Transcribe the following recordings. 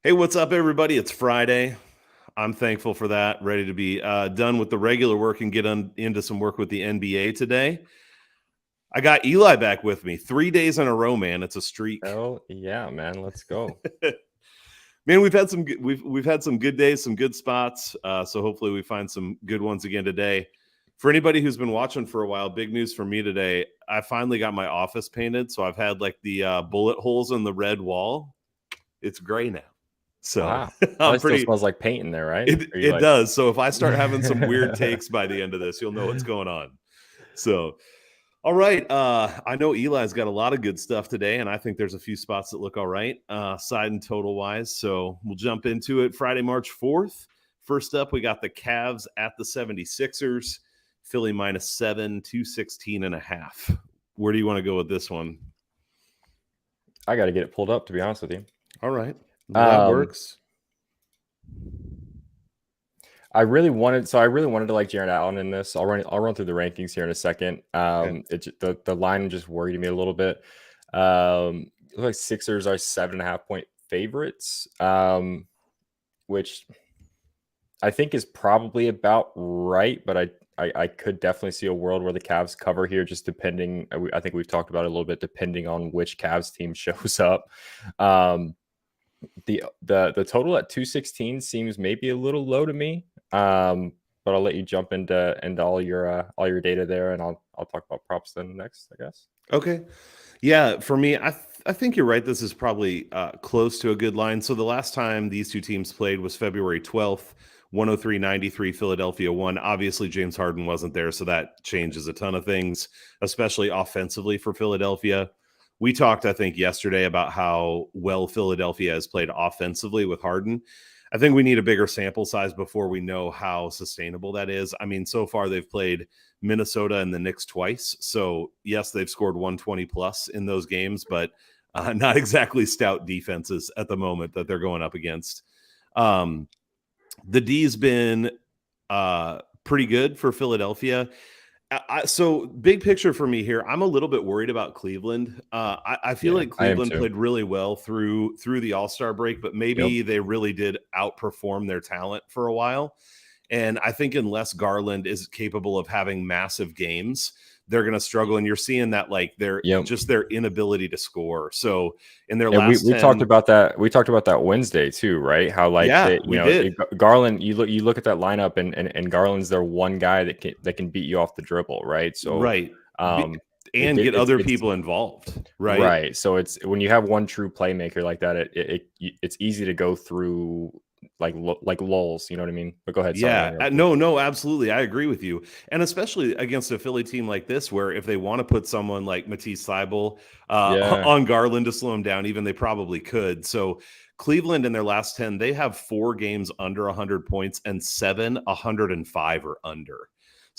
Hey, what's up, everybody? It's Friday. I'm thankful for that. Ready to be done with the regular work and get into some work with the NBA today. I got Eli back with me 3 days in a row, man. It's a streak. Oh yeah, man, let's go. Man, we've had some good days, some good spots. So hopefully we find some good ones again today. For anybody who's been watching for a while, big news for me today. I finally got my office painted, so I've had like the bullet holes in the red wall. It's gray now. So Wow, I'm probably still pretty. smells like paint in there, right? Are you It like? does. So if I start having some weird takes by the end of this, you'll know what's going on. So, all right. I know Eli's got a lot of good stuff today, and I think there's a few spots that look all right, side and total wise. So we'll jump into it. Friday, March 4th. First up, we got the Cavs at the 76ers. Philly -7, 216.5. Where do you want to go with this one? I got to get it pulled up, to be honest with you. All right. Well, that works. I really wanted to like Jarrett Allen in this. I'll run through the rankings here in a secin. The line just worried me a little bit. Looks like Sixers are 7.5-point favorites, which I think is probably about right, but I could definitely see a world where the Cavs cover here, just depending. I think we've talked about it a little bit, depending on which Cavs team shows up. The total at 216 seems maybe a little low to me. But I'll let you jump into all your data there, and I'll talk about props then next, I guess. Okay. Yeah, for me, I think you're right. This is probably close to a good line. So the last time these two teams played was February 12th, 103-93, Philadelphia won. Obviously, James Harden wasn't there, so that changes a ton of things, especially offensively for Philadelphia. We talked, I think, yesterday about how well Philadelphia has played offensively with Harden. I think we need a bigger sample size before we know how sustainable that is. I mean, so far they've played Minnesota and the Knicks twice. So, yes, they've scored 120 plus in those games, but not exactly stout defenses at the moment that they're going up against. The D's been pretty good for Philadelphia. So big picture for me here, I'm a little bit worried about Cleveland. I feel like Cleveland played really well through the All-Star break, but maybe they really did outperform their talent for a while. And I think unless Garland is capable of having massive games, they're going to struggle. And you're seeing that like just their inability to score. So in their last we talked about that. We talked about that Wednesday too, right? How like Garland, you look at that lineup and Garland's their one guy that can beat you off the dribble, right? So and get other people involved, right? Right. So it's when you have one true playmaker like that, it's easy to go through like lulls, you know what I mean? But go ahead. Yeah, no, absolutely. I agree with you. And especially against a Philly team like this, where if they want to put someone like Matisse Thybulle on Garland to slow him down, even they probably could. So Cleveland in their last 10, they have 4 games under 100 points and 7 105 or under.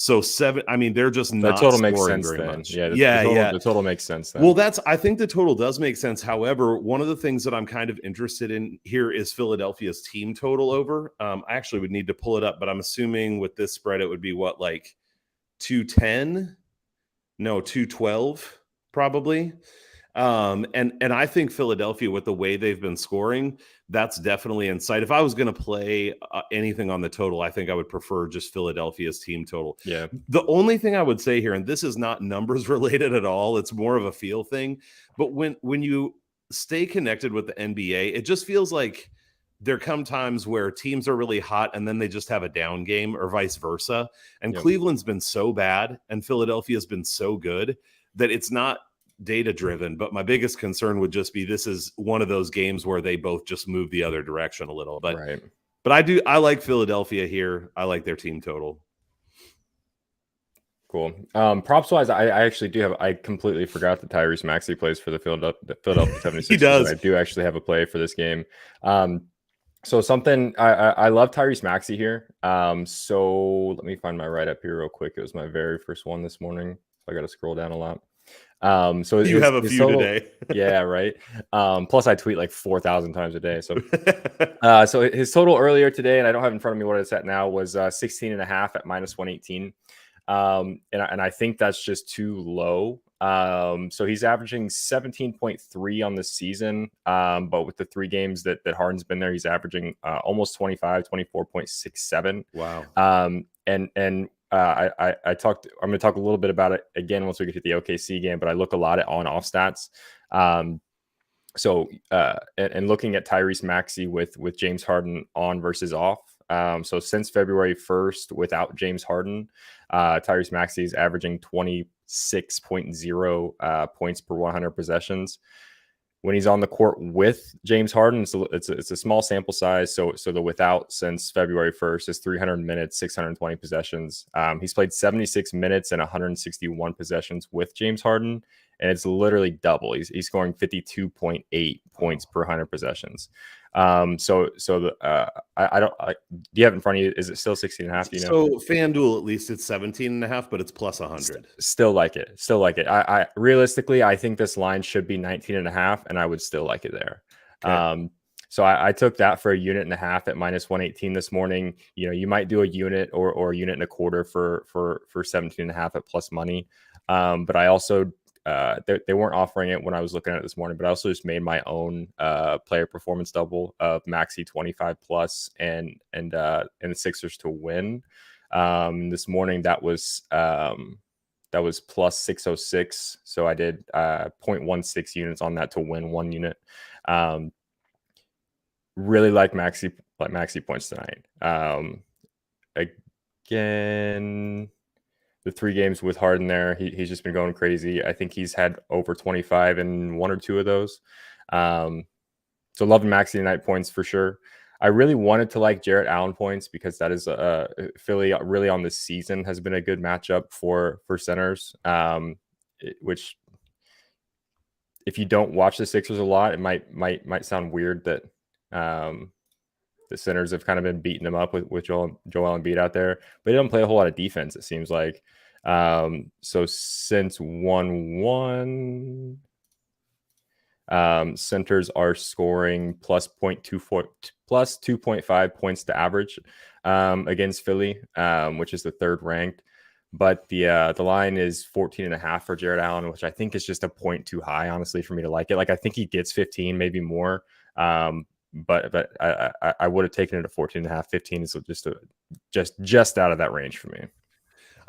So 7, I mean, they're just not scoring very much. The total makes sense then. Well, I think the total does make sense. However, one of the things that I'm kind of interested in here is Philadelphia's team total over. I actually would need to pull it up, but I'm assuming with this spread, it would be what, like 210? No, 212 probably. And I think Philadelphia, with the way they've been scoring, that's definitely in sight. If I was going to play anything on the total, I think I would prefer just Philadelphia's team total. Yeah. The only thing I would say here, and this is not numbers related at all, it's more of a feel thing. But when you stay connected with the NBA, it just feels like there come times where teams are really hot and then they just have a down game, or vice versa. And Cleveland's been so bad and Philadelphia's been so good that it's not data driven. But my biggest concern would just be this is one of those games where they both just move the other direction a little. But I like Philadelphia here. I like their team total. Cool. Props wise, I actually do have. I completely forgot that Tyrese Maxey plays for the Philadelphia 76ers. He does. I do actually have a play for this game. So something I love Tyrese Maxey here. So let me find my write up here real quick. It was my very first one this morning. I got to scroll down a lot. So you have a few total, today. Yeah, right. Plus I tweet like 4,000 times a day. So so his total earlier today, and I don't have in front of me what it's at now, was 16.5 at -118. And I think that's just too low. So he's averaging 17.3 on the season. But with the 3 games that Harden's been there, he's averaging almost 25, 24.67. Wow. I talked. I'm going to talk a little bit about it again once we get to the OKC game. But I look a lot at on-off stats. And looking at Tyrese Maxey with James Harden on versus off. So since February 1st, without James Harden, Tyrese Maxey is averaging 26.0 points per 100 possessions. When he's on the court with James Harden, it's a small sample size. So the without since February 1st is 300 minutes, 620 possessions. He's played 76 minutes and 161 possessions with James Harden, and it's literally double. He's scoring 52.8 points per 100 possessions. Do you have it in front of you? Is it still 16 and a half? Do you know? So FanDuel, at least it's 17 and a half, but it's plus 100. Still like it. I realistically, I think this line should be 19 and a half, and I would still like it there. Okay. So I took that for a unit and a half at minus 118 this morning. You might do a unit or a unit and a quarter for 17 and a half at plus money. But I also, they weren't offering it when I was looking at it this morning, but I also just made my own player performance double of Maxey 25 plus and the Sixers to win. This morning that was plus 606. So I did 0.16 units on that to win 1 unit. Really like Maxey points tonight. Again, the 3 games with Harden there, he's just been going crazy. I think he's had over 25 in 1 or 2 of those. So loving Maxey tonight points for sure. I really wanted to like Jarrett Allen points because that is Philly really on this season has been a good matchup for centers, which if you don't watch the Sixers a lot, it might sound weird that the centers have kind of been beating them up with Joel Embiid out there, but he doesn't play a whole lot of defense, it seems like. So since 1-1, centers are scoring plus 2.5 points to average against Philly, which is the 3rd ranked. But the line is 14 and a half for Jarrett Allen, which I think is just a point too high, honestly, for me to like it. Like I think he gets 15, maybe more. But I would have taken it at 14 and a half. 15 is just out of that range for me.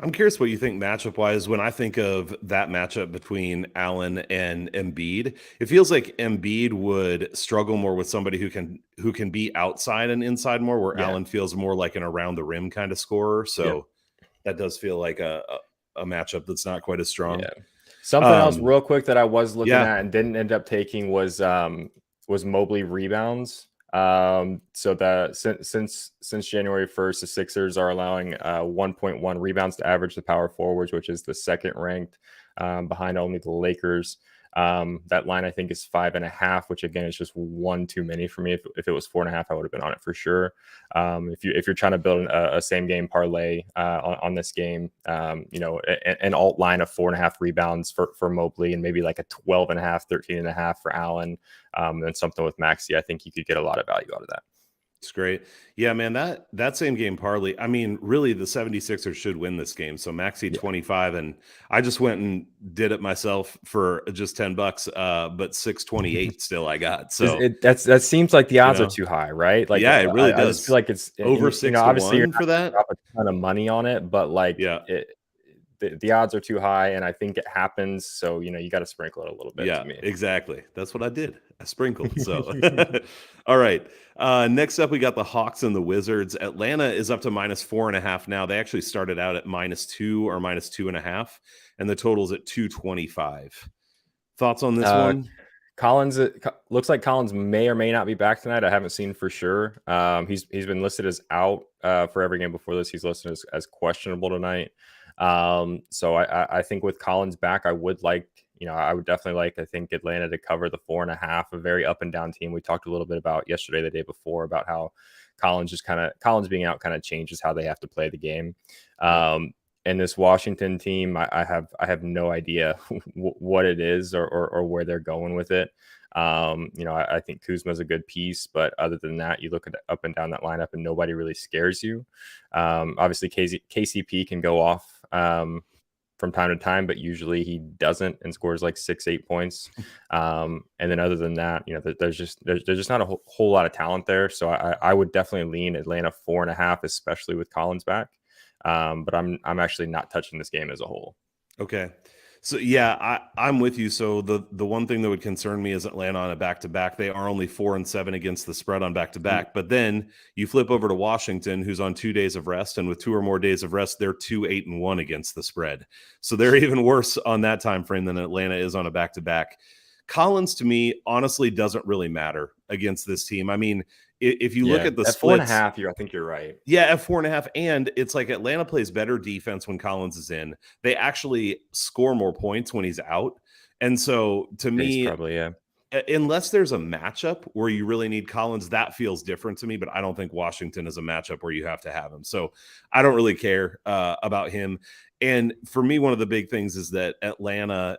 I'm curious what you think matchup wise. When I think of that matchup between Allen and Embiid, it feels like Embiid would struggle more with somebody who can be outside and inside more, where Allen feels more like an around the rim kind of scorer. So that does feel like a matchup that's not quite as strong. Yeah. Something else real quick that I was looking at and didn't end up taking was Mobley rebounds. So that since January 1st, the Sixers are allowing 1.1 rebounds to average the power forwards, which is the 2nd ranked, behind only the Lakers. That line I think is 5.5, which again is just 1 too many for me. If it was 4.5, I would have been on it for sure. If you're trying to build a same game parlay on this game, an alt line of 4.5 rebounds for Mobley and maybe like a 12.5, 13.5 for Allen, and something with Maxey, I think you could get a lot of value out of that. It's great. Yeah, man, that same game parlay, I mean, really the 76ers should win this game. So Maxey 25, and I just went and did it myself for just $10, but 628 still I got. So that seems like the odds are too high, right? Like, yeah, it really does. I just feel like it's over 6 to obviously 1 for that. Drop a ton of money on it, but like the odds are too high, and I think it happens. So, you got to sprinkle it a little bit. Yeah, to me. Exactly. That's what I did. I sprinkled. So, all right. Next up, we got the Hawks and the Wizards. Atlanta is up to minus 4.5 now. They actually started out at -2 or -2.5, and the total's at 225. Thoughts on this one? Collins, it looks like Collins may or may not be back tonight. I haven't seen for sure. He's been listed as out for every game before this. He's listed as questionable tonight. So I think with Collins back, I would definitely like, I think Atlanta to cover the 4.5, a very up and down team. We talked a little bit about yesterday, the day before, about how Collins being out kind of changes how they have to play the game. And this Washington team, I have no idea what it is or where they're going with it. I think Kuzma's a good piece, but other than that, you look at up and down that lineup and nobody really scares you. Obviously KCP can go off from time to time, but usually he doesn't and scores like 6-8 points. And then other than that, there's just not a whole lot of talent there. So I would definitely lean Atlanta 4.5, especially with Collins back. But I'm actually not touching this game as a whole. Okay. So yeah, I'm with you. So the one thing that would concern me is Atlanta on a back-to-back. They are only 4-7 against the spread on back-to-back. But then you flip over to Washington, who's on 2 days of rest, and with 2 or more days of rest, they're 2-8-1 against the spread. So they're even worse on that time frame than Atlanta is on a back-to-back. Collins, to me, honestly, doesn't really matter against this team. I mean, if you look at the splits, 4.5, I think you're right. Yeah, at 4.5, and it's like Atlanta plays better defense when Collins is in. They actually score more points when he's out, and so to me, probably, yeah. Unless there's a matchup where you really need Collins, that feels different to me. But I don't think Washington is a matchup where you have to have him. So I don't really care about him. And for me, one of the big things is that Atlanta,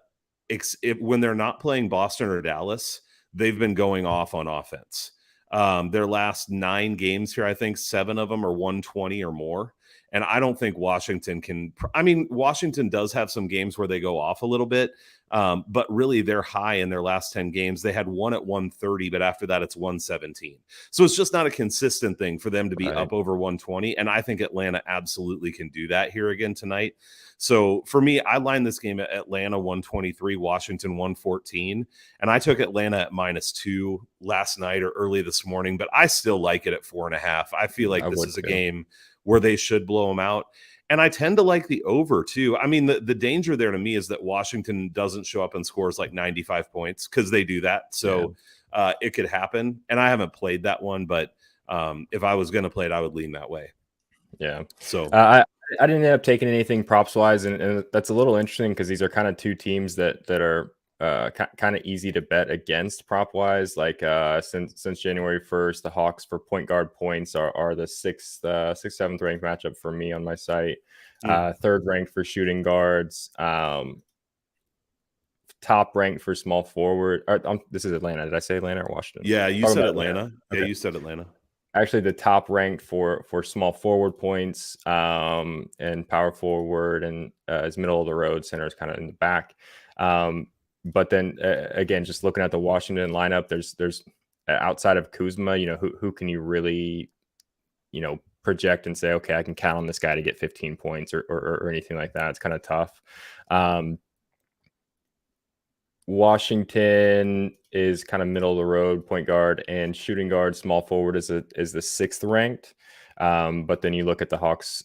when they're not playing Boston or Dallas, they've been going off on offense. Their last 9 games here, I think 7 of them are 120 or more. And I don't think Washington can. I mean, Washington does have some games where they go off a little bit, but really they're high in their last 10 games. They had one at 130, but after that it's 117. So it's just not a consistent thing for them to be up over 120. And I think Atlanta absolutely can do that here again tonight. So for me, I lined this game at Atlanta 123, Washington 114. And I took Atlanta at -2 last night or early this morning, but I still like it at 4.5. I feel like this is a game where they should blow them out. And I tend to like the over too. I mean, the danger there to me is that Washington doesn't show up and scores like 95 points because they do that. So it could happen. And I haven't played that one, but if I was going to play it, I would lean that way. Yeah. So I didn't end up taking anything props wise. And that's a little interesting because these are kind of two teams that are kind of easy to bet against prop wise. Like since January 1st, the Hawks for point guard points are the 6th, 7th ranked matchup for me on my site. 3rd ranked for shooting guards. Top ranked for small forward. This is Atlanta. Did I say Atlanta or Washington? Yeah, you said Atlanta. Okay. Yeah, you said Atlanta. Actually, the top ranked for small forward points and power forward and is middle of the road. Center is kind of in the back. But then again, just looking at the Washington lineup, there's outside of Kuzma, who can you really, project and say, okay, I can count on this guy to get 15 points or anything like that. It's kind of tough. Washington is kind of middle of the road point guard, and shooting guard small forward is the 6th ranked. But then you look at the Hawks,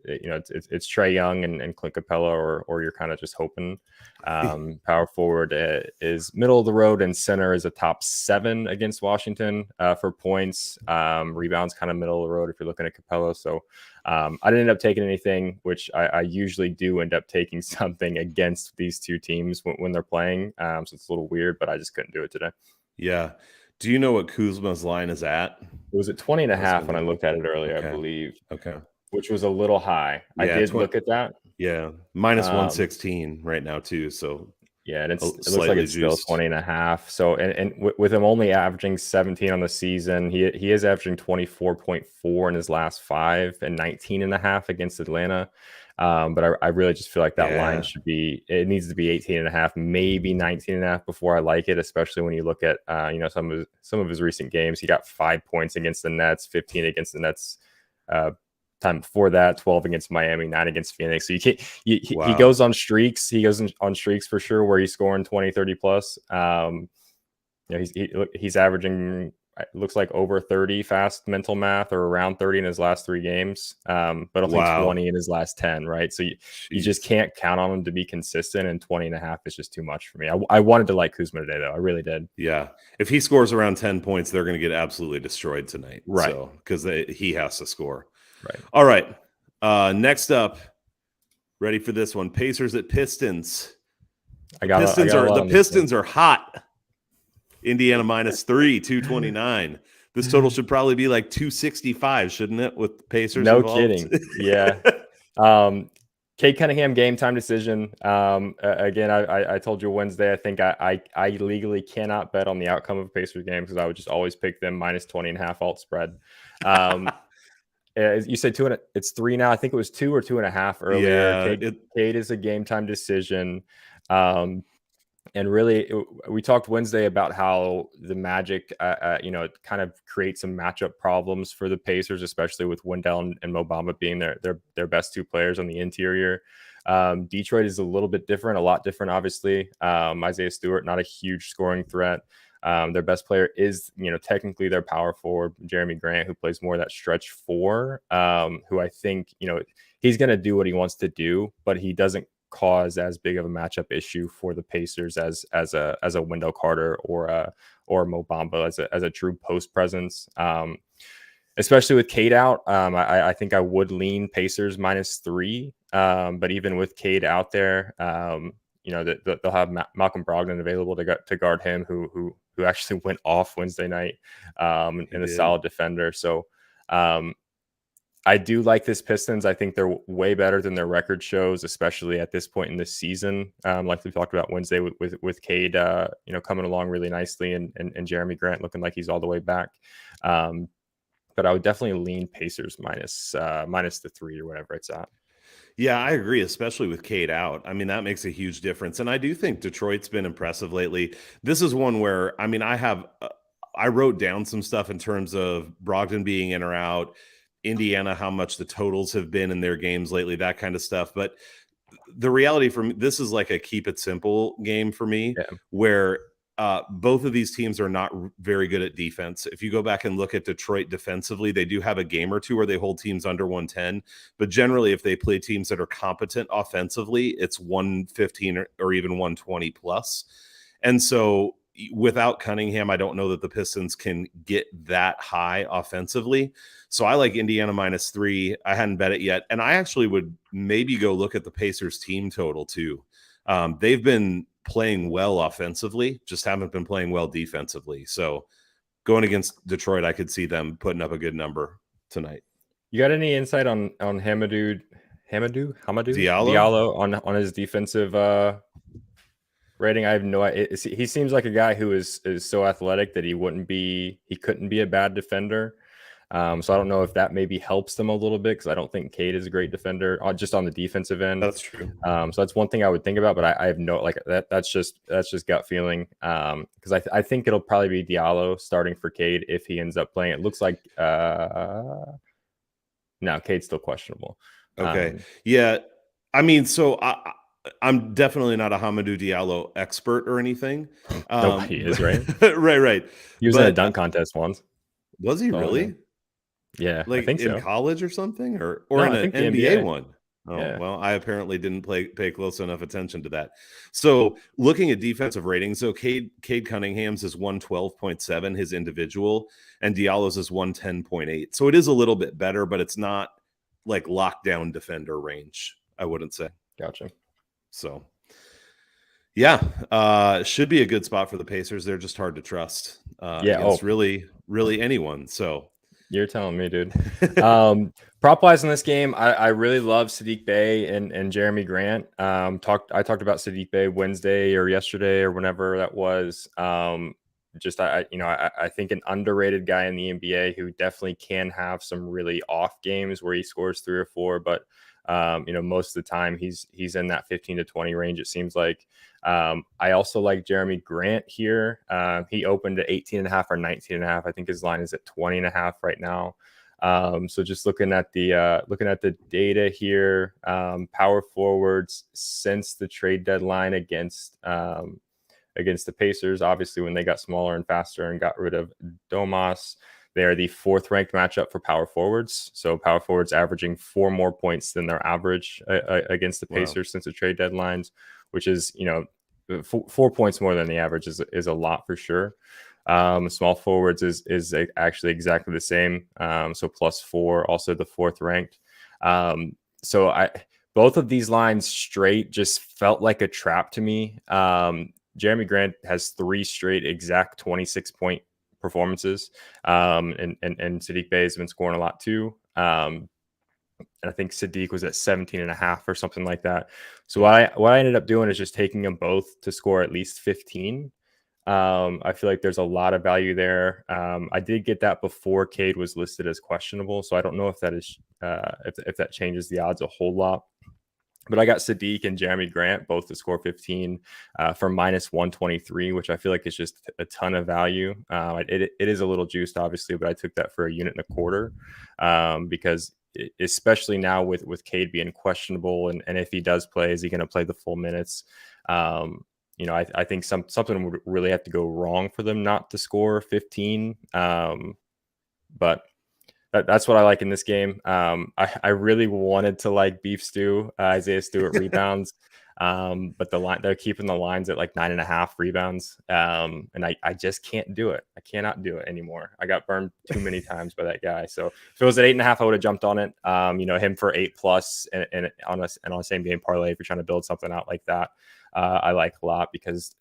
it's Trae Young and Clint Capella, or you're kind of just hoping. Power forward is middle of the road, and center is a top 7 against Washington for points. Rebounds kind of middle of the road if you're looking at Capella. So I didn't end up taking anything, which I usually do end up taking something against these two teams when they're playing. So it's a little weird, but I just couldn't do it today. Yeah. Do you know what Kuzma's line is at? It was at 20.5 when I looked at it earlier, I believe. Okay. Which was a little high. Yeah, I did look at that. Yeah. -116 right now too. So yeah, and it looks like it's still 20.5. So and with him only averaging 17 on the season, he is averaging 24.4 in his last 5 and 19.5 against Atlanta. But I really just feel like that line it needs to be 18.5, maybe 19.5 before I like it, especially when you look at some of his recent games. He got 5 points against the Nets, 15 against the Nets. Time before that, 12 against Miami, 9 against Phoenix. So you can't. He goes on streaks. He goes on streaks for sure, where he's scoring 20, 30 plus. He's averaging. It looks like over 30 fast mental math, or around 30 in his last 3 games, but only 20 in his last 10, right? So you just can't count on him to be consistent, and 20.5 is just too much for me. I wanted to like Kuzma today, though. I really did. Yeah. If he scores around 10 points, they're going to get absolutely destroyed tonight. Right. So, because he has to score. Right. All right. Next up, ready for this one. Pacers at Pistons. The Pistons are hot. Indiana -3, 229. This total should probably be like 265, shouldn't it? With the Pacers no involved? Kidding. Yeah. Cade Cunningham game time decision. Again, I told you Wednesday, I think I legally cannot bet on the outcome of a Pacers game because I would just always pick them -20.5 alt spread. You said it's 3 now. I think it was 2 or 2.5 earlier. Yeah, Cade is a game time decision. And really, we talked Wednesday about how the Magic, it kind of creates some matchup problems for the Pacers, especially with Wendell and Mo Bamba being their best two players on the interior. Detroit is a little bit different, a lot different, obviously. Isaiah Stewart, not a huge scoring threat. Their best player is, technically their power forward, Jeremy Grant, who plays more of that stretch four, who I think, he's going to do what he wants to do, but he doesn't cause as big of a matchup issue for the Pacers as a Wendell Carter or Mo Bamba as a true post presence. Especially with Cade out, I think I would lean Pacers -3. But even with Cade out there, they'll have Malcolm Brogdon available to guard him, who actually went off Wednesday night, and a solid defender. So I do like this Pistons. I think they're way better than their record shows, especially at this point in this season. Like we talked about Wednesday with Cade, coming along really nicely, and Jeremy Grant looking like he's all the way back. But I would definitely lean Pacers minus the 3 or whatever it's at. Yeah, I agree, especially with Cade out. I mean, that makes a huge difference. And I do think Detroit's been impressive lately. This is one where, I mean, I wrote down some stuff in terms of Brogdon being in or out, Indiana, how much the totals have been in their games lately, that kind of stuff. But the reality for me, this is like a keep it simple game for me, where both of these teams are not very good at defense. If you go back and look at Detroit defensively, they do have a game or two where they hold teams under 110. But generally, if they play teams that are competent offensively, it's 115 or even 120 plus. And so without Cunningham, I don't know that the Pistons can get that high offensively. So I like Indiana -3. I hadn't bet it yet. And I actually would maybe go look at the Pacers team total too. They've been playing well offensively, just haven't been playing well defensively. So going against Detroit, I could see them putting up a good number tonight. You got any insight on Hamidou Diallo on his defensive rating? I have no idea. He seems like a guy who is so athletic that he couldn't be a bad defender. So I don't know if that maybe helps them a little bit, because I don't think Cade is a great defender just on the defensive end. That's true. So that's one thing I would think about, but I have no, like, that's just gut feeling. Because I think it'll probably be Diallo starting for Cade if he ends up playing. It looks like no, Cade's still questionable. Okay. Yeah. I mean, so I'm definitely not a Hamidou Diallo expert or anything. Nobody is, right? Right. He was in a dunk contest once. Was he really? Yeah, like I think in so. college or something, or No, in I an think the NBA NBA one. Oh, Yeah. well, I apparently didn't pay close enough attention to that. So looking at defensive ratings, so Cade Cunningham's is 112.7, his individual, and Diallo's is 110.8. So it is a little bit better, but it's not like lockdown defender range, I wouldn't say. Gotcha. So yeah, should be a good spot for the Pacers. They're just hard to trust. Against really anyone. So you're telling me, dude. Prop wise in this game, I really love Saddiq Bey and Jeremy Grant. I talked about Saddiq Bey Wednesday or yesterday or whenever that was. I think an underrated guy in the NBA who definitely can have some really off games where he scores 3 or 4, but most of the time he's in that 15 to 20 range, it seems like. I also like Jeremy Grant here. He opened at 18.5 or 19.5. I think his line is at 20.5 right now. So just looking at the data here, power forwards since the trade deadline against the Pacers, obviously when they got smaller and faster and got rid of Domas, they are the 4th ranked matchup for power forwards. So power forwards averaging 4 more points than their average against the Pacers since the trade deadlines, which is, 4 points more than the average is a lot for sure. Small forwards is actually exactly the same. So +4, also the 4th ranked. So both of these lines straight just felt like a trap to me. Jeremy Grant has 3 straight exact 26-point performances. And Saddiq Bey has been scoring a lot too. And I think Saddiq was at 17.5 or something like that. So what I ended up doing is just taking them both to score at least 15. I feel like there's a lot of value there. I did get that before Cade was listed as questionable, so I don't know if that is if that changes the odds a whole lot. But I got Sadiq and Jeremy Grant both to score 15 for minus 123, which I feel like is just a ton of value. It is a little juiced, obviously, but I took that for 1.25 units because especially now with Cade being questionable, and if he does play, is he going to play the full minutes? I think something would really have to go wrong for them not to score 15. But that's what I like in this game. I really wanted to like Beef Stew, Isaiah Stewart rebounds, but they're keeping the lines at like 9.5 rebounds, and I just can't do it. I cannot do it anymore. I got burned too many times by that guy. So if it was at 8.5, I would have jumped on it. Him for 8+ and on a same game parlay if you're trying to build something out like that, I like a lot because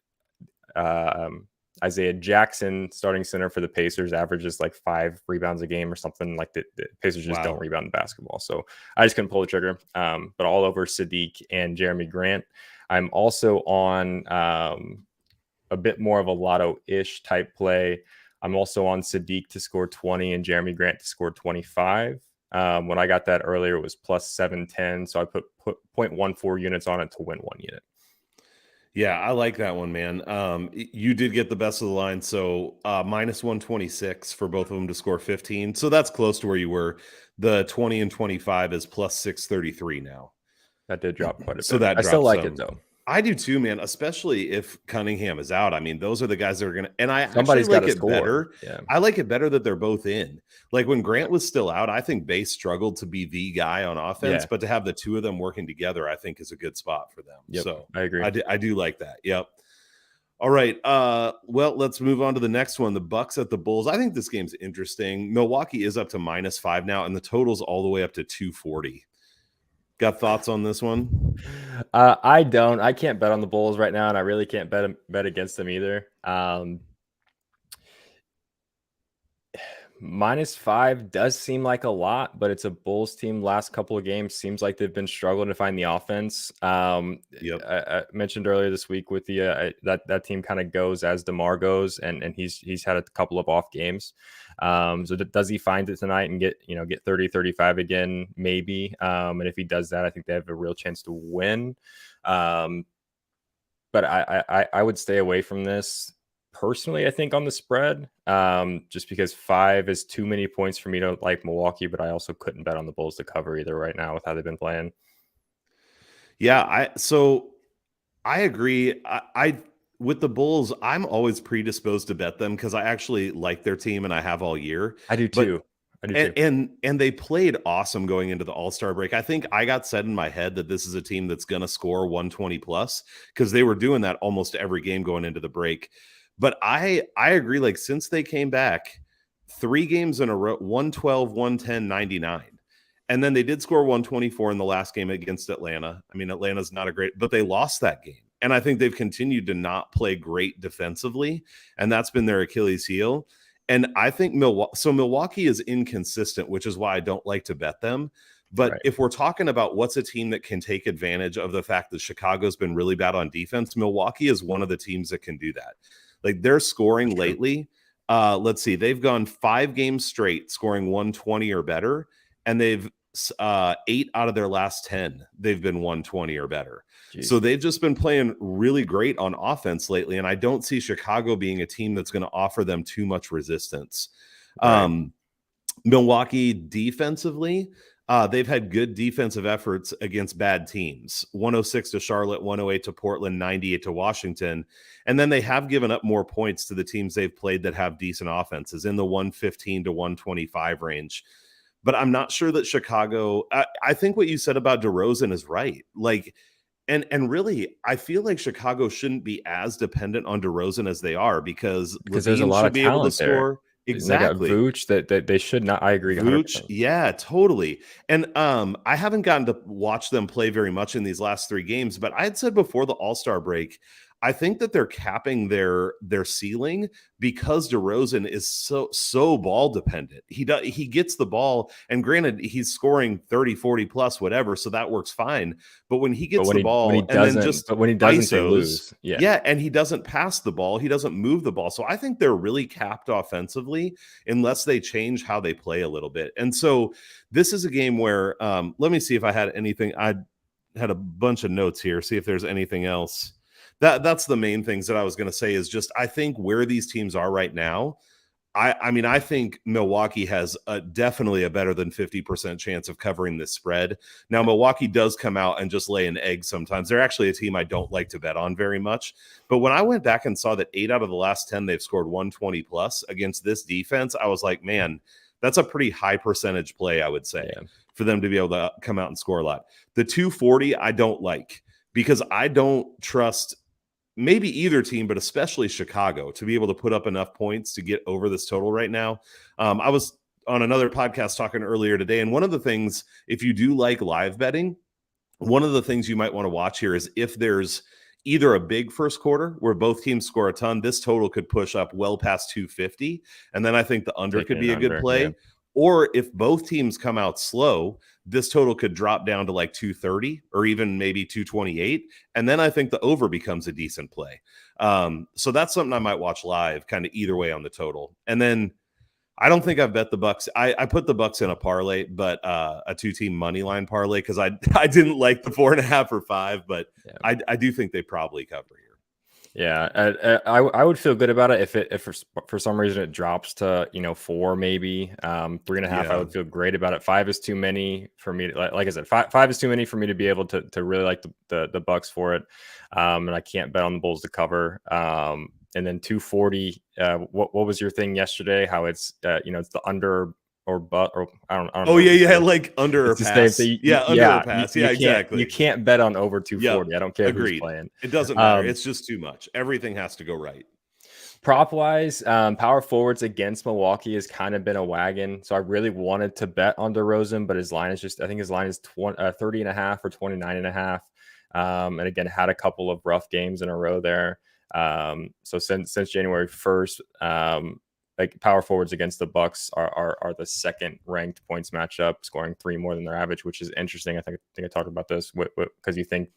Isaiah Jackson, starting center for the Pacers, averages like 5 rebounds a game or something. Like the Pacers just don't rebound in basketball. So I just couldn't pull the trigger. But all over Sadiq and Jeremy Grant. I'm also on a bit more of a lotto-ish type play. I'm also on Sadiq to score 20 and Jeremy Grant to score 25. When I got that earlier, it was plus 710. So I put 0.14 units on it to win 1 unit. Yeah, I like that one, man. You did get the best of the line. So minus 126 for both of them to score 15. So that's close to where you were. The 20 and 25 is plus 633 now. That did drop quite a bit. So that I still like it though. I do too, man, especially if Cunningham is out. I mean, those are the guys that are going to, and Somebody's actually like it score. better. Yeah. I like it better that they're both in. Like when Grant was still out, I think Bass struggled to be the guy on offense, but to have the two of them working together, I think is a good spot for them. Yep, so I agree. I do like that. Yep. All right. Well, let's move on to the next one. The Bucks at the Bulls. I think this game's interesting. Milwaukee is up to -5 now, and the total's all the way up to 240. Got thoughts on this one? I don't. I can't bet on the Bulls right now, and I really can't bet against them either. -5 does seem like a lot, but it's a Bulls team. Last couple of games seems like they've been struggling to find the offense. I mentioned earlier this week with the that team kind of goes as DeMar goes, and he's had a couple of off games. So does he find it tonight and get 30, 35 again? Maybe. And if he does that, I think they have a real chance to win. But I would stay away from this. Personally, I think on the spread, just because 5 is too many points for me to like Milwaukee, but I also couldn't bet on the Bulls to cover either right now with how they've been playing. Yeah, I agree. I with the Bulls, I'm always predisposed to bet them because I actually like their team and I have all year. I do too. And they played awesome going into the All-Star break. I think I got set in my head that this is a team that's going to score 120 plus because they were doing that almost every game going into the break. But I agree, like since they came back 3 games in a row, 112, 110, 99. And then they did score 124 in the last game against Atlanta. I mean, Atlanta's not a great, but they lost that game. And I think they've continued to not play great defensively. And that's been their Achilles heel. And I think Milwaukee is inconsistent, which is why I don't like to bet them. But if we're talking about what's a team that can take advantage of the fact that Chicago's been really bad on defense, Milwaukee is one of the teams that can do that. Like their scoring lately, let's see, they've gone 5 games straight scoring 120 or better, and they've 8 out of their last 10, they've been 120 or better. Jeez. So they've just been playing really great on offense lately, and I don't see Chicago being a team that's going to offer them too much resistance. Milwaukee defensively, they've had good defensive efforts against bad teams. 106 to Charlotte, 108 to Portland, 98 to Washington. And then they have given up more points to the teams they've played that have decent offenses in the 115 to 125 range. But I'm not sure that Chicago, I think what you said about DeRozan is right. Like, and really, I feel like Chicago shouldn't be as dependent on DeRozan as they are because there's a lot should of be able to talent there. score. Exactly. They got Vooch that they should not. I agree. Vooch, yeah, totally. And I haven't gotten to watch them play very much in these last 3 games, but I had said before the All-Star break, I think that they're capping their ceiling because DeRozan is so ball dependent. He gets the ball, and granted, he's scoring 30, 40 plus, whatever, so that works fine. But when he gets the ball and then just when he doesn't, they ISOs, lose. yeah, and he doesn't pass the ball, he doesn't move the ball. So I think they're really capped offensively unless they change how they play a little bit. And so this is a game where let me see if I had anything. I had a bunch of notes here, see if there's anything else. That's the main things that I was going to say is just I think where these teams are right now. I mean, I think Milwaukee has definitely a better than 50% chance of covering this spread. Now, Milwaukee does come out and just lay an egg sometimes. They're actually a team I don't like to bet on very much. But when I went back and saw that 8 out of the last 10, they've scored 120 plus against this defense, I was like, man, that's a pretty high percentage play, I would say, for them to be able to come out and score a lot. The 240, I don't like because I don't trust maybe either team, but especially Chicago, to be able to put up enough points to get over this total right now. I was on another podcast talking earlier today, and one of the things, if you do like live betting, one of the things you might want to watch here is if there's either a big first quarter where both teams score a ton, this total could push up well past 250. And then I think the under could be a good play. Yeah. Or if both teams come out slow, this total could drop down to like 230 or even maybe 228. And then I think the over becomes a decent play. So that's something I might watch live, kind of either way on the total. And then I don't think I've bet the Bucks. I put the Bucks in a parlay, but a 2-team money line parlay because I didn't like the 4.5 or 5, but yeah. I do think they probably cover here. Yeah, I would feel good about it if for some reason it drops to 4 maybe 3.5. Yeah. I would feel great about it. 5 is too many for me. Like I said, five is too many for me to be able to really like the Bucks for it, and I can't bet on the Bulls to cover. And then 240. What was your thing yesterday? How it's it's the under or I don't know. Yeah, like under or pass. Under or pass. Yeah, exactly. You can't bet on over 240. Yep. I don't care who's playing. It doesn't matter. It's just too much. Everything has to go right. Prop wise, power forwards against Milwaukee has kind of been a wagon. So I really wanted to bet on DeRozan, but his line is I think his line is 30.5 or 29.5. And again, had a couple of rough games in a row there. So since January 1st, like power forwards against the Bucks are the second ranked points matchup, scoring 3 more than their average, which is interesting. I think I talked about this because you think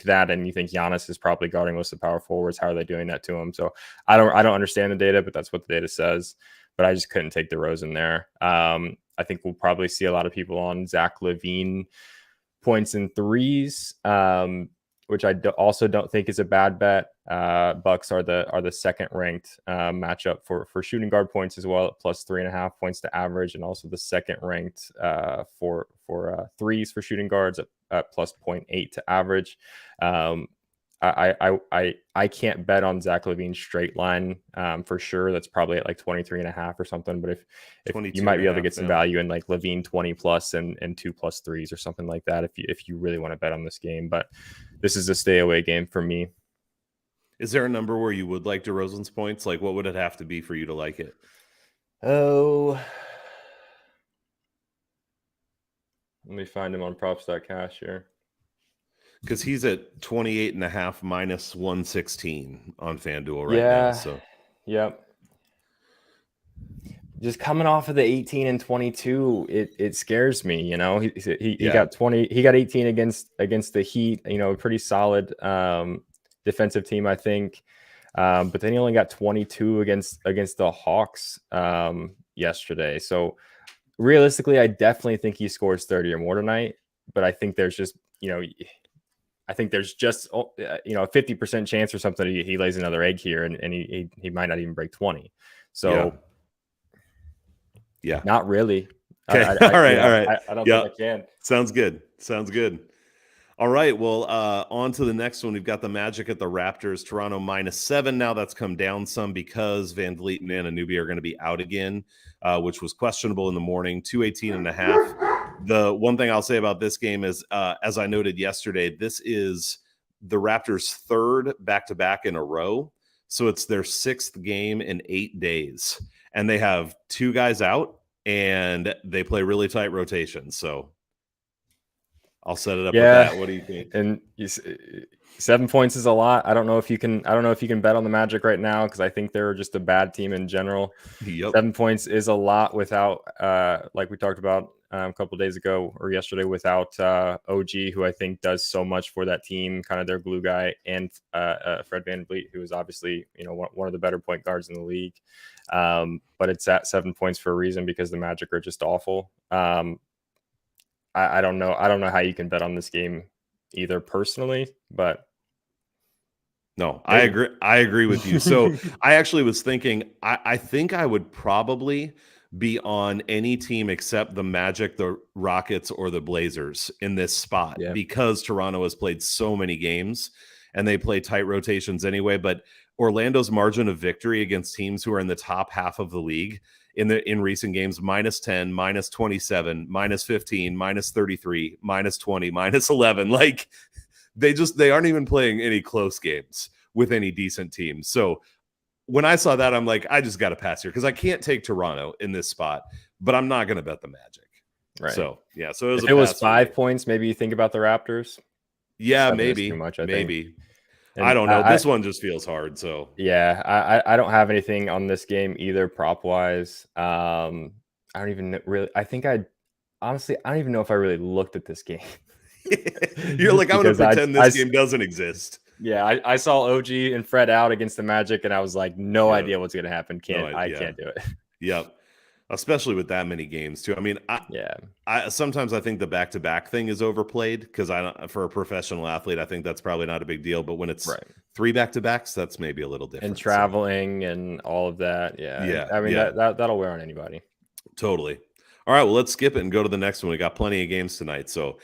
that, and you think Giannis is probably guarding most of the power forwards. How are they doing that to him? So I don't understand the data, but that's what the data says. But I just couldn't take DeRozan there. I think we'll probably see a lot of people on Zach LaVine points and threes, which I also don't think is a bad bet. Bucks are the second ranked matchup for shooting guard points as well, at plus 3.5 points to average, and also the second ranked for threes for shooting guards at plus 0.8 to average. I can't bet on Zach LaVine's straight line for sure. That's probably at like 23.5 or something. But if you might be able to get some value in like LaVine 20 plus and 2+ threes or something like that if you really want to bet on this game. But this is a stay away game for me. Is there a number where you would like DeRozan's points? Like, what would it have to be for you to like it? Oh, let me find him on props.cash here. Because he's at 28.5 minus 116 on FanDuel right now. So, yep. Just coming off of the 18 and 22, it scares me. He got 20. He got 18 against the Heat. Pretty solid defensive team, I think. But then he only got 22 against the Hawks yesterday. So realistically, I definitely think he scores 30 or more tonight. But I think there's just a 50% chance or something he lays another egg here, and he might not even break 20. So, yeah, not really. Okay. All right. I don't think I can. Sounds good. All right. Well, on to the next one. We've got the Magic at the Raptors. Toronto -7. Now that's come down some because Van Vliet and Anunoby are going to be out again, which was questionable in the morning. 218.5. The one thing I'll say about this game is, as I noted yesterday, this is the Raptors' third back-to-back in a row. So it's their 6th game in 8 days. And they have 2 guys out, and they play really tight rotations. So I'll set it up with that. What do you think? And 7 points is a lot. I don't know if you can bet on the Magic right now because I think they're just a bad team in general. Yep. 7 points is a lot without, like we talked about a couple of days ago or yesterday, without OG, who I think does so much for that team, kind of their glue guy, and Fred VanVleet, who is obviously one of the better point guards in the league. But it's at 7 points for a reason, because the Magic are just awful. I don't know. I don't know how you can bet on this game either personally, but no, I agree. I agree with you. So I actually was thinking, I think I would probably be on any team except the Magic, the Rockets, or the Blazers in this spot, because Toronto has played so many games and they play tight rotations anyway. But Orlando's margin of victory against teams who are in the top half of the league in recent games, -10, -27, -15, -33, -20, -11. Like, they aren't even playing any close games with any decent teams. So when I saw that, I'm like, I just got to pass here because I can't take Toronto in this spot, but I'm not going to bet the Magic. Right. So yeah. So if it was 5 points, maybe you think about the Raptors. Yeah, maybe. Too much, maybe. I don't know. This one just feels hard. So yeah, I don't have anything on this game either prop wise. I don't even really. I think honestly, I don't even know if I really looked at this game. You're like, I'm going to pretend this game doesn't exist. Yeah, I saw OG and Fred out against the Magic, and I was like, no idea what's going to happen. I can't do it. Yep. Especially with that many games too. I mean, I sometimes I think the back-to-back thing is overplayed, because for a professional athlete, I think that's probably not a big deal. But when it's 3 back-to-backs, that's maybe a little different. And traveling and all of that. Yeah. I mean, that'll wear on anybody. Totally. All right, well, let's skip it and go to the next one. We got plenty of games tonight. So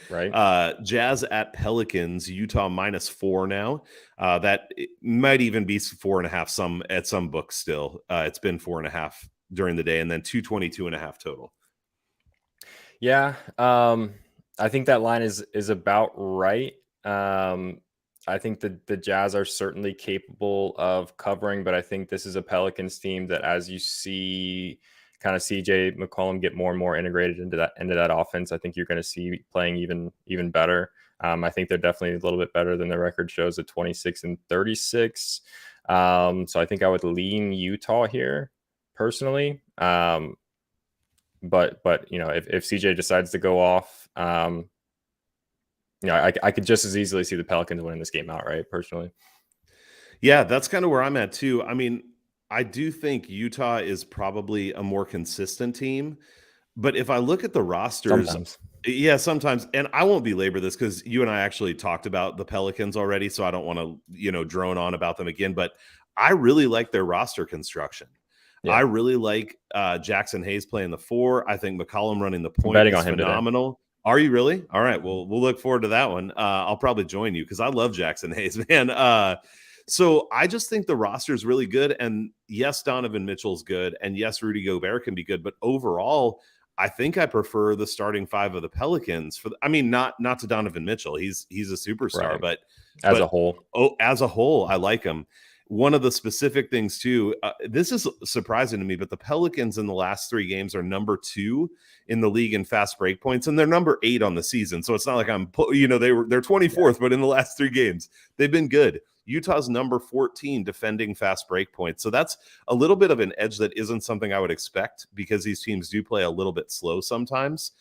Jazz at Pelicans, Utah -4 now. That might even be 4.5 at some books still. It's been 4.5 during the day, and then 222.5 total. Yeah, I think that line is about right. I think the Jazz are certainly capable of covering, but I think this is a Pelicans team that, as you see kind of CJ McCollum get more and more integrated into that offense, I think you're going to see playing even better. I think they're definitely a little bit better than their record shows at 26-36. So I think I would lean Utah here personally. But if CJ decides to go off, I could just as easily see the Pelicans winning this game outright personally. Yeah, that's kind of where I'm at too. I mean, I do think Utah is probably a more consistent team, but if I look at the rosters, sometimes, and I won't belabor this because you and I actually talked about the Pelicans already, so I don't want to, drone on about them again, but I really like their roster construction. Yeah. I really like Jackson Hayes playing the 4. I think McCollum running the point is phenomenal. Today. Are you really? All right. Well, we'll look forward to that one. I'll probably join you because I love Jackson Hayes, man. So I just think the roster is really good. And yes, Donovan Mitchell's good. And yes, Rudy Gobert can be good. But overall, I think I prefer the starting 5 of the Pelicans. Not to Donovan Mitchell. He's a superstar, but as a whole, I like him. One of the specific things too, this is surprising to me, but the Pelicans in the last 3 games are number 2 in the league in fast break points, and they're number 8 on the season. So it's not like they're 24th, but in the last 3 games, they've been good. Utah's number 14 defending fast break points. So that's a little bit of an edge that isn't something I would expect, because these teams do play a little bit slow sometimes.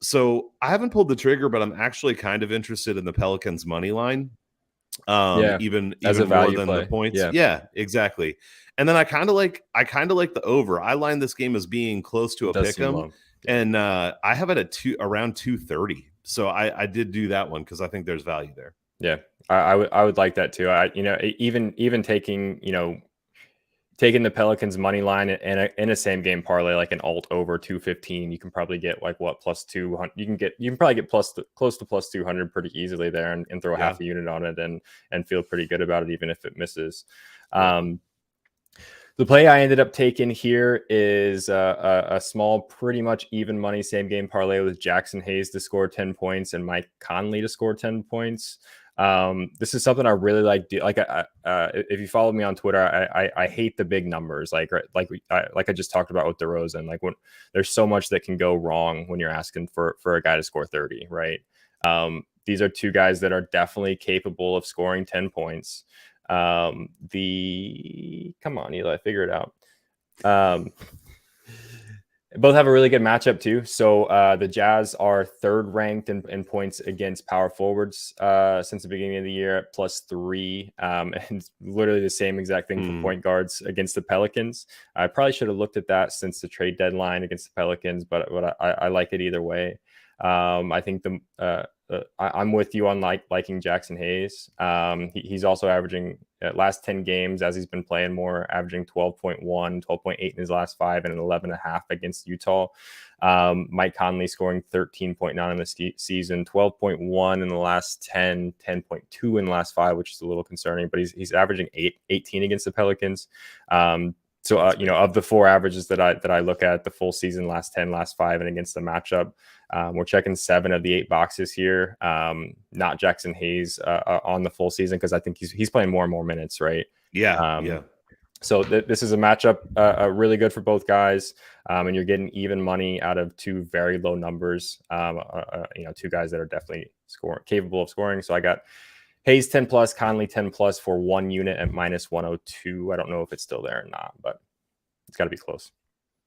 So I haven't pulled the trigger, but I'm actually kind of interested in the Pelicans money line. Even more than the points. Yeah, exactly. And then I kind of like the over. I line this game as being close to a pick 'em, and I have it at around 230. So I did do that one because I think there's value there. Yeah, I would like that too. Even taking the Pelicans money line in a same game parlay, like an alt over 215, you can probably get like plus 200. You can probably get close to plus 200 pretty easily there, and throw half a unit on it and feel pretty good about it, even if it misses. The play I ended up taking here is a small, pretty much even money same game parlay with Jackson Hayes to score 10 points and Mike Conley to score 10 points. This is something I really like. If you follow me on Twitter, I hate the big numbers. Like I just talked about with DeRozan. Like, when there's so much that can go wrong when you're asking for a guy to score 30, right? These are two guys that are definitely capable of scoring 10 points. Come on, Eli, figure it out. Both have a really good matchup too. So the Jazz are third ranked in points against power forwards since the beginning of the year at +3, and literally the same exact thing for point guards against the Pelicans. I probably should have looked at that since the trade deadline against the Pelicans, but I like it either way. I think I'm with you on liking Jackson Hayes. He's also averaging last 10 games as he's been playing more, averaging 12.1, 12.8 in his last 5, and an 11.5 against Utah. Mike Conley scoring 13.9 in the season, 12.1 in the last 10, 10.2 in the last 5, which is a little concerning, but he's averaging 18 against the Pelicans. So, of the 4 averages that I look at the full season, last 10, last 5, and against the matchup, we're checking 7 of the 8 boxes here. Not Jackson Hayes on the full season, because I think he's playing more and more minutes, right? Yeah. So this is a matchup really good for both guys, and you're getting even money out of 2 very low numbers. 2 guys that are definitely capable of scoring. So I got Hayes 10 plus, Conley 10 plus for 1 unit at -102. I don't know if it's still there or not, but it's got to be close.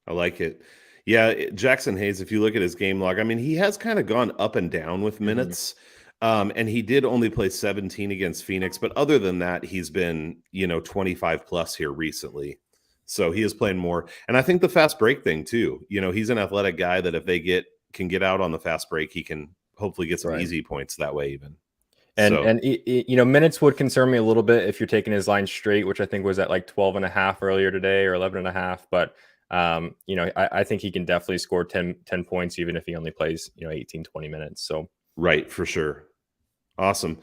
I like it. Yeah, Jackson Hayes, if you look at his game log, I mean, he has kind of gone up and down with minutes. And he did only play 17 against Phoenix, but other than that, he's been, 25 plus here recently. So he is playing more. And I think the fast break thing too, he's an athletic guy that if they can get out on the fast break, he can hopefully get some easy points that way even. And minutes would concern me a little bit if you're taking his line straight, which I think was at like 12.5 earlier today, or 11.5. But I think he can definitely score 10 points, even if he only plays 18, 20 minutes. So right, for sure. Awesome.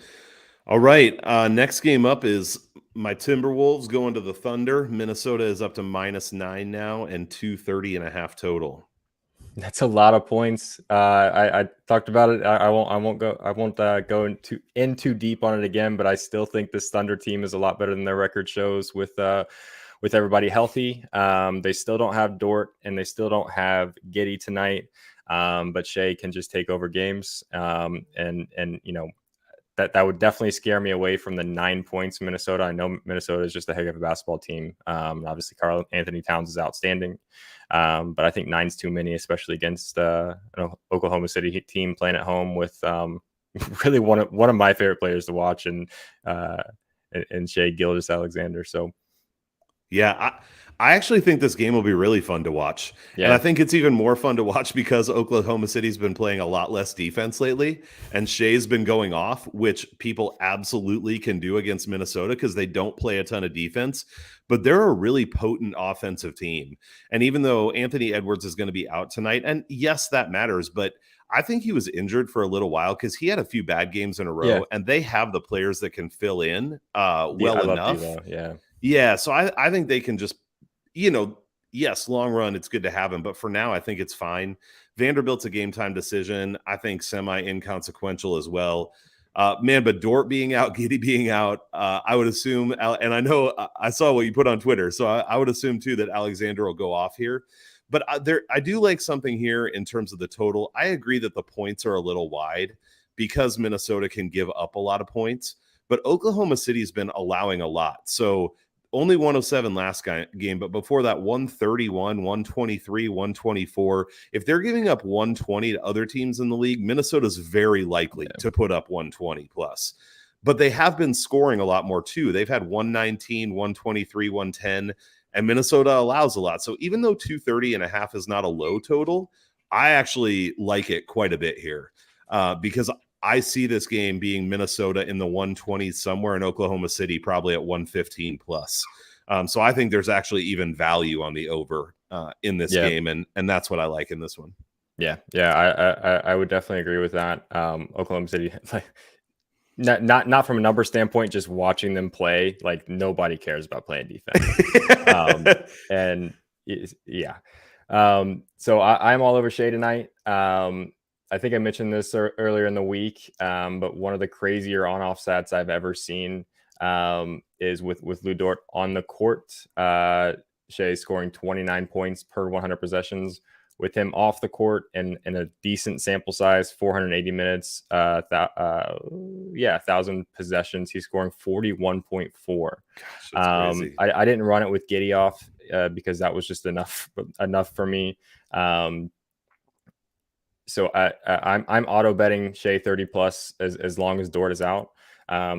All right. Next game up is my Timberwolves going to the Thunder. Minnesota is up to -9 now and 230.5 total. That's a lot of points. I talked about it. I won't go in too deep on it again, but I still think this Thunder team is a lot better than their record shows with everybody healthy. They still don't have Dort and they still don't have Giddey tonight. But Shea can just take over games. That would definitely scare me away from the 9 points Minnesota. I know Minnesota is just a heck of a basketball team. Obviously, Karl Anthony Towns is outstanding. But I think 9's too many, especially against an Oklahoma City team playing at home with really one of my favorite players to watch, and Shea Gilgeous-Alexander. So, yeah, I actually think this game will be really fun to watch. Yeah. And I think it's even more fun to watch because Oklahoma City's been playing a lot less defense lately, and Shea's been going off, which people absolutely can do against Minnesota because they don't play a ton of defense, but they're a really potent offensive team. And even though Anthony Edwards is going to be out tonight, and yes, that matters, but I think he was injured for a little while because he had a few bad games in a row, and they have the players that can fill in enough. Yeah, so I think they can just, yes, long run, it's good to have him. But for now, I think it's fine. Vanderbilt's a game time decision. I think semi-inconsequential as well. But Dort being out, Giddey being out, I would assume, and I know I saw what you put on Twitter, so I would assume too that Alexander will go off here. But I do like something here in terms of the total. I agree that the points are a little wide because Minnesota can give up a lot of points, but Oklahoma City's been allowing a lot. So only 107 last game, but before that, 131, 123, 124. If they're giving up 120 to other teams in the league, Minnesota's very likely to put up 120 plus. But they have been scoring a lot more too. They've had 119, 123, 110, and Minnesota allows a lot. So even though 230.5 is not a low total, I actually like it quite a bit here because I see this game being Minnesota in the 120s somewhere, in Oklahoma City probably at 115 plus. So I think there's actually even value on the over in this game, and that's what I like in this one. Yeah, I would definitely agree with that. Oklahoma City, not from a number standpoint, just watching them play, like nobody cares about playing defense. So I'm all over Shea tonight. I think I mentioned this earlier in the week, but one of the crazier on-off stats I've ever seen is with Lu Dort on the court. Shea scoring 29 points per 100 possessions, with him off the court and a decent sample size, 480 minutes, 1,000 possessions. He's scoring 41.4. Gosh, that's crazy. I didn't run it with Giddey off because that was just enough for me. So I'm auto betting Shea 30 plus as long as Dort is out.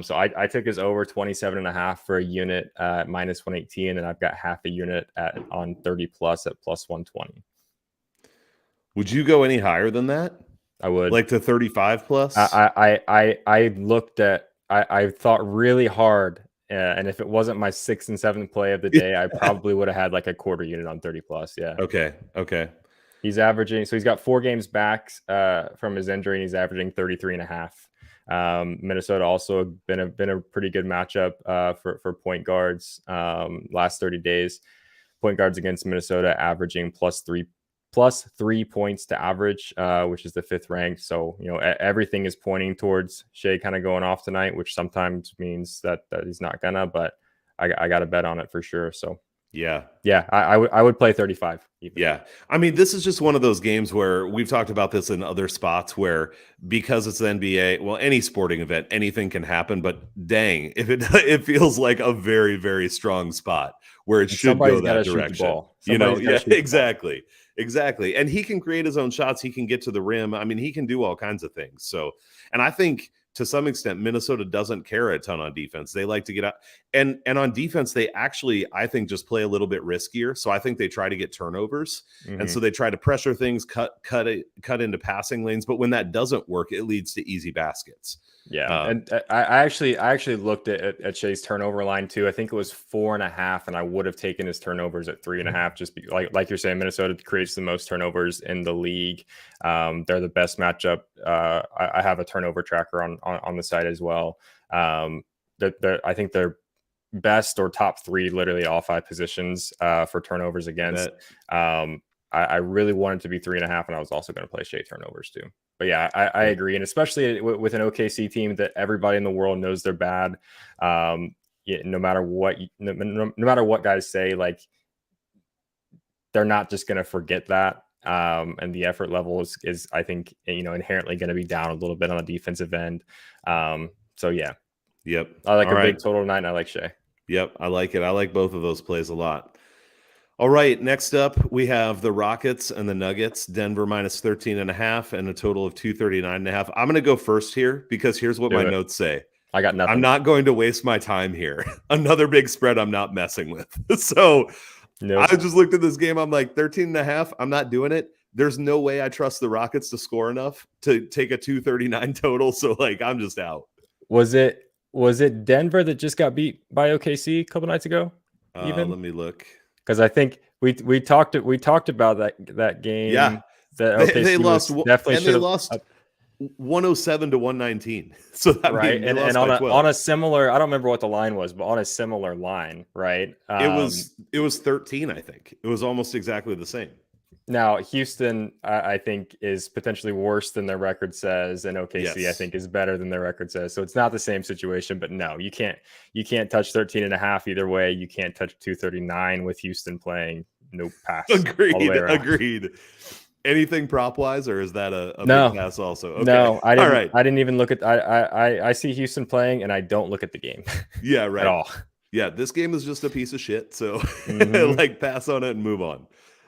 So I took his over 27.5 for a unit at minus 118, and I've got half a unit on 30 plus at plus 120. Would you go any higher than that? I would, like to 35 plus. I looked at. I thought really hard, and if it wasn't my 6th and 7th play of the day, I probably would have had like a quarter unit on 30 plus. Yeah. Okay. He's averaging. So he's got 4 games back from his injury, and he's averaging 33.5. Minnesota also been a pretty good matchup for point guards last 30 days. Point guards against Minnesota averaging plus 3 points to average, which is the 5th ranked. So, everything is pointing towards Shea kind of going off tonight, which sometimes means that he's not gonna, but I got to bet on it for sure. So yeah, I would play 35. Even. Yeah. I mean, this is just one of those games where we've talked about this in other spots where because it's the NBA, well, any sporting event, anything can happen, but dang, if it feels like a very, very strong spot where it should go that direction. Exactly. And he can create his own shots. He can get to the rim. I mean, he can do all kinds of things. So, and I think to some extent, Minnesota doesn't care a ton on defense. They like to get out, and on defense, they actually, I think, just play a little bit riskier. So I think they try to get turnovers, and so they try to pressure things, cut into passing lanes. But when that doesn't work, it leads to easy baskets. Yeah, and I actually looked at Shea's turnover line too. I think it was 4.5, and I would have taken his turnovers at 3.5. Just like you're saying, Minnesota creates the most turnovers in the league. They're the best matchup. I have a turnover tracker on the site as well. I think they're best or top 3, literally all 5 positions for turnovers against. I really wanted to be 3.5, and I was also going to play Shea turnovers too. But yeah, I agree, and especially with an OKC team that everybody in the world knows they're bad. No matter what guys say, like they're not just going to forget that. And the effort level is I think inherently going to be down a little bit on the defensive end. So yeah, yep. I like big total tonight, and I like Shea. Yep, I like it. I like both of those plays a lot. All right, next up, we have the Rockets and the Nuggets. Denver minus 13.5 and a total of 239.5. I'm going to go first here because here's what my notes say. I got nothing. I'm not going to waste my time here. Another big spread I'm not messing with. So I just looked at this game. I'm like, 13.5, I'm not doing it. There's no way I trust the Rockets to score enough to take a 239 total. So, I'm just out. Was it Denver that just got beat by OKC a couple nights ago? Let me look. Because I think we talked about that game. Yeah, that they lost. Definitely, they lost 107 to 119. So that right, and on a similar, I don't remember what the line was, but on a similar line, right? It was 13. I think it was almost exactly the same. Now, Houston, I think, is potentially worse than their record says, and OKC, I think, is better than their record says. So it's not the same situation, but no, you can't touch 13.5 either way. You can't touch 239 with Houston playing. Nope, pass. Agreed. Anything prop wise, or is that a big pass also? Okay. No, I didn't. All right. I didn't even look at. I see Houston playing, and I don't look at the game. Yeah, right. At all. Yeah, this game is just a piece of shit. So pass on it and move on.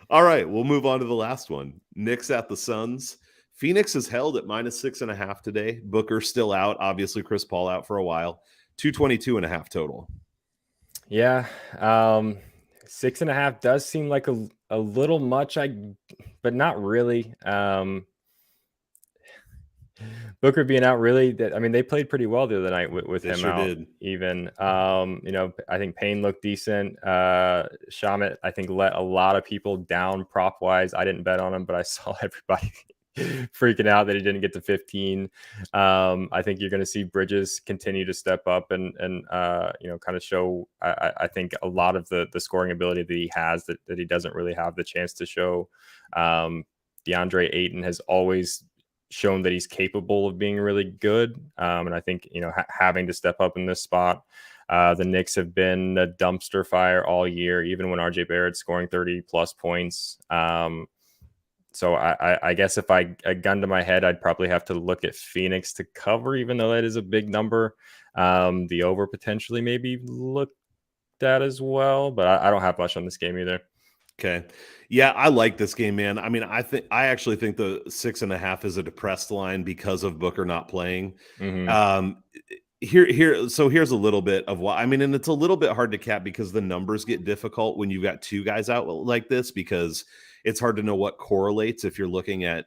All right, we'll move on to the last one. Knicks at the Suns. Phoenix is held at minus 6.5 today. Booker still out. Obviously, Chris Paul out for a while. 222.5 total. Yeah, 6.5 does seem like a little much. But not really. Booker being out, really. They played pretty well the other night with him out. Did. Even, I think Payne looked decent. Shamet, I think, let a lot of people down prop wise. I didn't bet on him, but I saw everybody freaking out that he didn't get to 15. I think you're going to see Bridges continue to step up and kind of show. I think a lot of the scoring ability that he has that he doesn't really have the chance to show. DeAndre Ayton has always shown that he's capable of being really good. And I think, having to step up in this spot, the Knicks have been a dumpster fire all year, even when RJ Barrett's scoring 30 plus points. So I guess if a gun to my head, I'd probably have to look at Phoenix to cover, even though that is a big number. The over potentially maybe looked at as well, but I don't have much on this game either. Okay. Yeah, I like this game, man. I mean, I actually think the 6.5 is a depressed line because of Booker not playing. Hmm. Um, so here's a little bit of why. I mean, and it's a little bit hard to cap because the numbers get difficult when you've got two guys out like this, because it's hard to know what correlates if you're looking at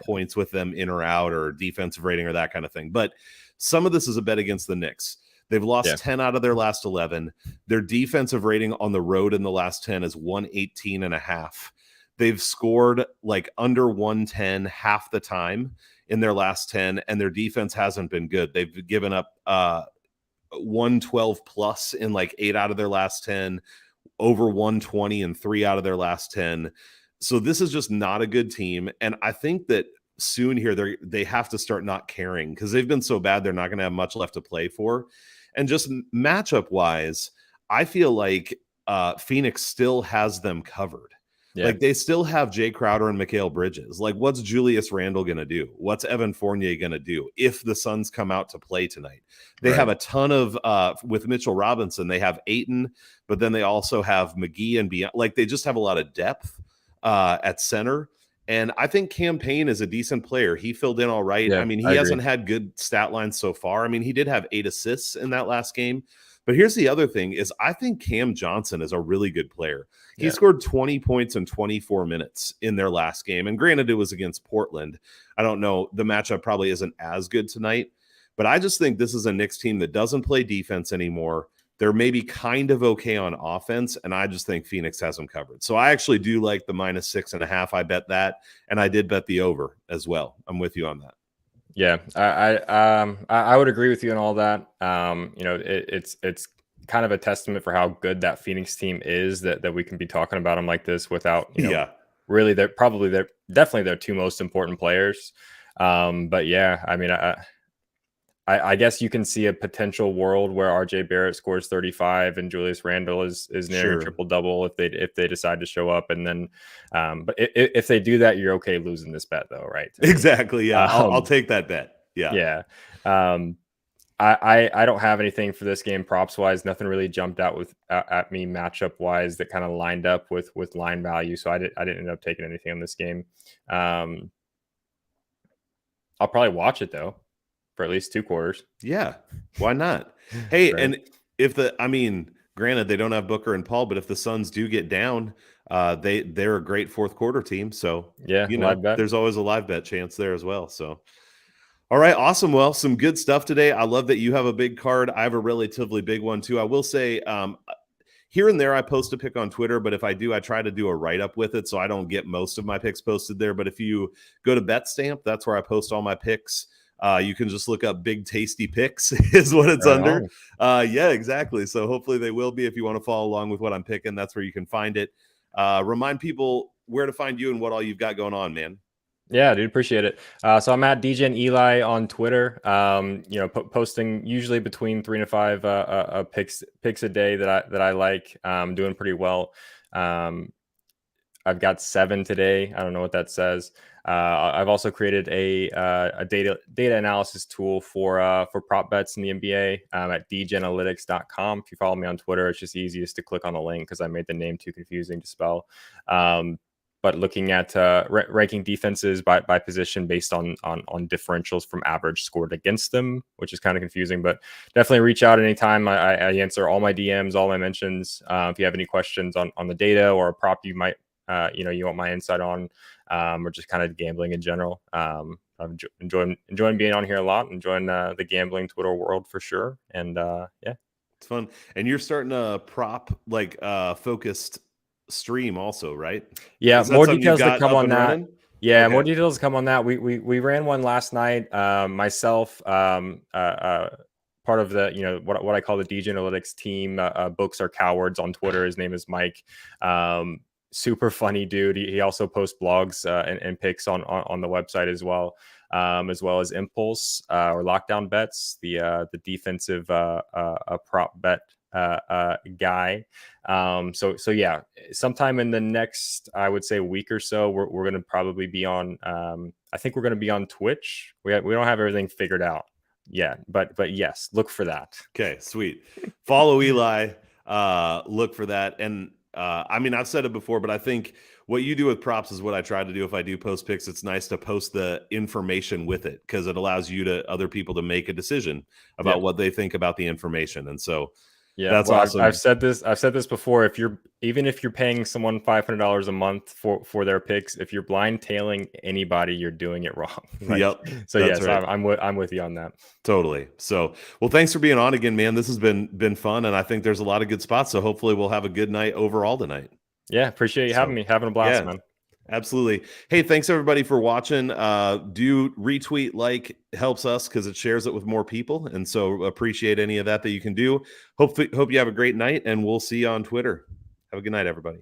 points with them in or out or defensive rating or that kind of thing. But some of this is a bet against the Knicks. They've lost 10 out of their last 11. Their defensive rating on the road in the last 10 is 118.5. They've scored like under 110 half the time in their last 10, and their defense hasn't been good. They've given up 112 plus in like 8 out of their last 10, over 120 in 3 out of their last 10. So this is just not a good team. And I think that soon here they have to start not caring because they've been so bad they're not going to have much left to play for. And just matchup wise, I feel like Phoenix still has them covered. Yeah. Like they still have Jay Crowder and Mikal Bridges. Like what's Julius Randle going to do? What's Evan Fournier going to do if the Suns come out to play tonight? They have a ton of with Mitchell Robinson, they have Ayton, but then they also have McGee and beyond. Like they just have a lot of depth at center. And I think Cam Payne is a decent player. He filled in all right. Yeah, I mean, he I hasn't agree. had good stat lines so far. I mean, he did have 8 assists in that last game. But here's the other thing is I think Cam Johnson is a really good player. He scored 20 points in 24 minutes in their last game. And granted, it was against Portland. I don't know. The matchup probably isn't as good tonight. But I just think this is a Knicks team that doesn't play defense anymore. They're maybe kind of okay on offense, and I just think Phoenix has them covered. So I actually do like the -6.5. I bet that, and I did bet the over as well. I'm with you on that. Yeah, I would agree with you on all that. It's kind of a testament for how good that Phoenix team is that we can be talking about them like this without really they're definitely their two most important players. But yeah, I mean I guess you can see a potential world where RJ Barrett scores 35 and Julius Randle is nearing a triple double if they decide to show up. And then, but if they do that, you're okay losing this bet though, right? Exactly. Yeah, I'll take that bet. Yeah. Yeah. I don't have anything for this game props wise. Nothing really jumped out at me matchup wise that kind of lined up with line value. So I didn't end up taking anything on this game. I'll probably watch it though. For at least 2 quarters. Yeah. Why not? Hey, Right. and granted they don't have Booker and Paul, but if the Suns do get down, they're a great fourth quarter team. So yeah, live bet. there's always a live bet chance there as well. So all right, awesome. Well, some good stuff today. I love that you have a big card. I have a relatively big one too. I will say here and there I post a pick on Twitter, but if I do, I try to do a write-up with it so I don't get most of my picks posted there. But if you go to BetStamp, that's where I post all my picks. You can just look up Big Tasty Picks is what it's Right under. Yeah, exactly. So hopefully they will be. If you want to follow along with what I'm picking, that's where you can find it. Remind people where to find you and what all you've got going on, man. Yeah, dude, appreciate it. So I'm at DJ and Eli on Twitter. Posting usually between 3 to 5 picks a day that I like. Doing pretty well. I've got 7 today. I don't know what that says. I've also created a data analysis tool for prop bets in the NBA at djanalytics.com. If you follow me on Twitter, it's just easiest to click on the link because I made the name too confusing to spell. But looking at ranking defenses by position based on differentials from average scored against them, which is kind of confusing, but definitely reach out anytime. I answer all my DMs, all my mentions. If you have any questions on the data or a prop you might, you want my insight on, or just kind of gambling in general. I'm enjoying being on here a lot, enjoying the gambling Twitter world for sure. And yeah, it's fun. And you're starting a prop focused stream also, right? Yeah, more details to come on that. Running? Yeah, Okay. more details to come on that. We ran one last night. Myself, part of the what I call the DJ Analytics team. Books are cowards on Twitter. His name is Mike. Super funny dude. He also posts blogs and picks on the website as well as Impulse or Lockdown Bets, the defensive prop bet guy. So yeah, sometime in the next, I would say, week or so, we're going to probably be on. I think we're going to be on Twitch. We don't have everything figured out yet, but yes, look for that. Okay, sweet. Follow Eli. Look for that. And I mean, I've said it before, but I think what you do with props is what I try to do. If I do post picks, it's nice to post the information with it because it allows other people to make a decision about what they think about the information. And so that's awesome. I've said this before. Even if you're paying someone $500 a month for their picks, if you're blind tailing anybody, you're doing it wrong. Yep. So yes, right. I'm with you on that. Totally. So, well, thanks for being on again, man. This has been fun, and I think there's a lot of good spots. So hopefully we'll have a good night overall tonight. Yeah, appreciate you having me. Having a blast, man. Absolutely. Hey, thanks everybody for watching. Do retweet, helps us because it shares it with more people. And so appreciate any of that you can do. Hope you have a great night, and we'll see you on Twitter. Have a good night, everybody.